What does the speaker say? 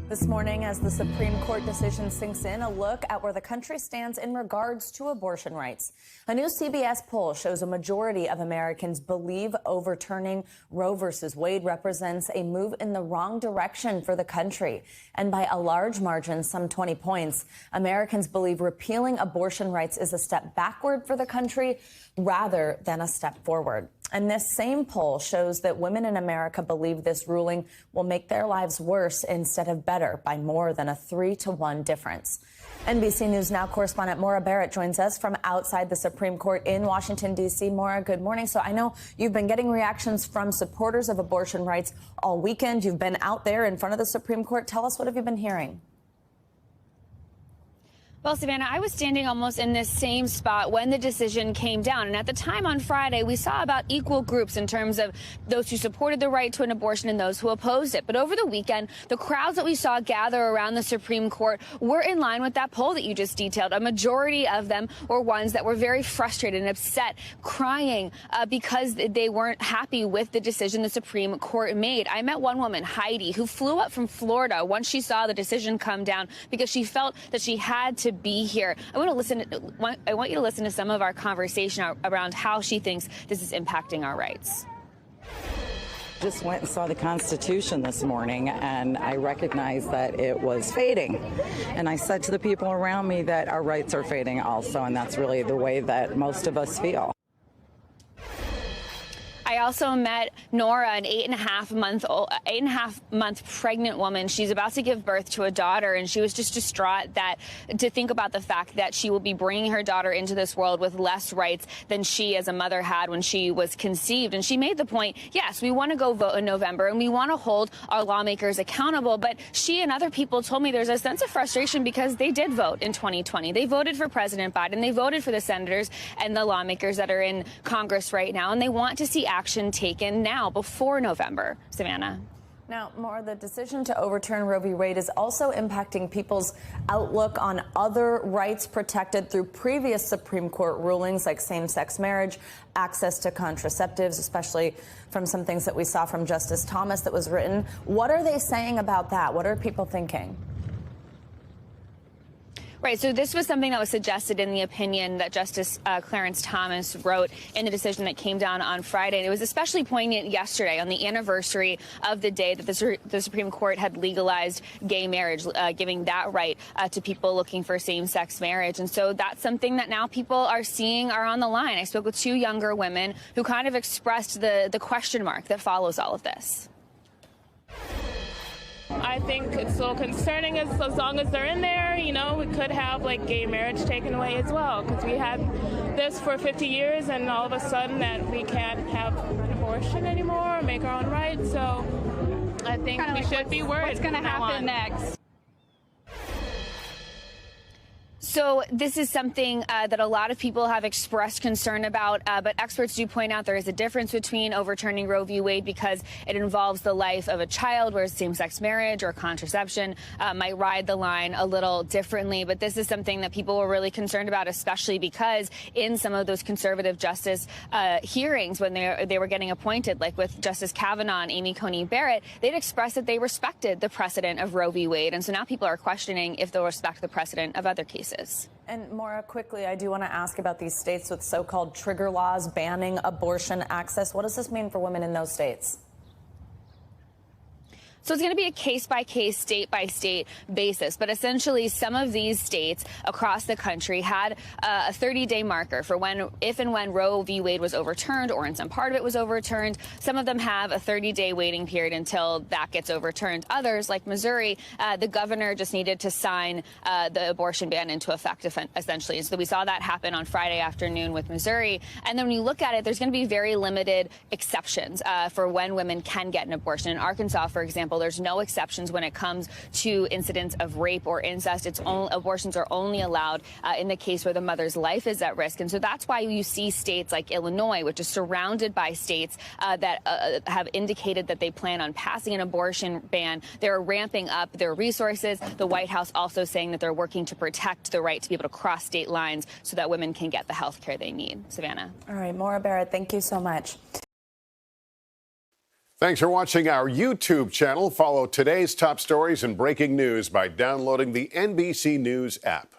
This morning, as the Supreme Court decision sinks in, a look at where the country stands in regards to abortion rights. A new CBS poll shows a majority of Americans believe overturning Roe v. Wade represents a move in the wrong direction for the country. And by a large margin, some 20 points, Americans believe repealing abortion rights is a step backward for the country rather than a step forward. And this same poll shows that women in America believe this ruling will make their lives worse instead of better by more than a 3-to-1 difference. NBC News Now correspondent Maura Barrett joins us from outside the Supreme Court in Washington, D.C. Maura, good morning. So I know you've been getting reactions from supporters of abortion rights all weekend. You've been out there in front of the Supreme Court. Tell us, what have you been hearing? Well, Savannah, I was standing almost in this same spot when the decision came down. And at the time on Friday, we saw about equal groups in terms of those who supported the right to an abortion and those who opposed it. But over the weekend, the crowds that we saw gather around the Supreme Court were in line with that poll that you just detailed. A majority of them were ones that were very frustrated and upset, crying because they weren't happy with the decision the Supreme Court made. I met one woman, Heidi, who flew up from Florida once she saw the decision come down because she felt that she had to be here. I want you to listen to some of our conversation around how she thinks this is impacting our rights. Just went and saw the Constitution this morning, and I recognized that it was fading. And I said to the people around me that our rights are fading also, and that's really the way that most of us feel. I also met Nora, an 8.5-month pregnant woman. She's about to give birth to a daughter, and she was just distraught to think about the fact that she will be bringing her daughter into this world with less rights than she as a mother had when she was conceived. And she made the point, yes, we want to go vote in November and we want to hold our lawmakers accountable. But she and other people told me there's a sense of frustration because they did vote in 2020. They voted for President Biden. They voted for the senators and the lawmakers that are in Congress right now, and they want to see action taken now before November. Savannah. Now, Maura, the decision to overturn Roe v. Wade is also impacting people's outlook on other rights protected through previous Supreme Court rulings like same-sex marriage, access to contraceptives, especially from some things that we saw from Justice Thomas that was written. What are they saying about that? What are people thinking? Right. So this was something that was suggested in the opinion that Justice Clarence Thomas wrote in the decision that came down on Friday. And it was especially poignant yesterday on the anniversary of the day that the Supreme Court had legalized gay marriage, giving that right to people looking for same-sex marriage. And so that's something that now people are seeing are on the line. I spoke with two younger women who kind of expressed the question mark that follows all of this. I think it's a little concerning as long as they're in there, you know, we could have like gay marriage taken away as well, because we had this for 50 years and all of a sudden that we can't have an abortion anymore or make our own rights. So I think we should be worried. What's going to happen next? So this is something that a lot of people have expressed concern about, but experts do point out there is a difference between overturning Roe v. Wade because it involves the life of a child, whereas same-sex marriage or contraception might ride the line a little differently. But this is something that people were really concerned about, especially because in some of those conservative justice hearings when they were getting appointed, like with Justice Kavanaugh and Amy Coney Barrett, they'd expressed that they respected the precedent of Roe v. Wade. And so now people are questioning if they'll respect the precedent of other cases. And Maura, quickly, I do want to ask about these states with so-called trigger laws banning abortion access. What does this mean for women in those states? So it's going to be a case-by-case, state-by-state basis. But essentially, some of these states across the country had a 30-day marker for if and when Roe v. Wade was overturned, or in some part of it was overturned. Some of them have a 30-day waiting period until that gets overturned. Others, like Missouri, the governor just needed to sign the abortion ban into effect, essentially. So we saw that happen on Friday afternoon with Missouri. And then when you look at it, there's going to be very limited exceptions for when women can get an abortion. In Arkansas, for example, there's no exceptions when it comes to incidents of rape or incest. Abortions are only allowed in the case where the mother's life is at risk. And so that's why you see states like Illinois, which is surrounded by states that have indicated that they plan on passing an abortion ban. They're ramping up their resources. The White House also saying that they're working to protect the right to be able to cross state lines so that women can get the health care they need. Savannah. All right, Maura Barrett, thank you so much. Thanks for watching our YouTube channel. Follow today's top stories and breaking news by downloading the NBC News app.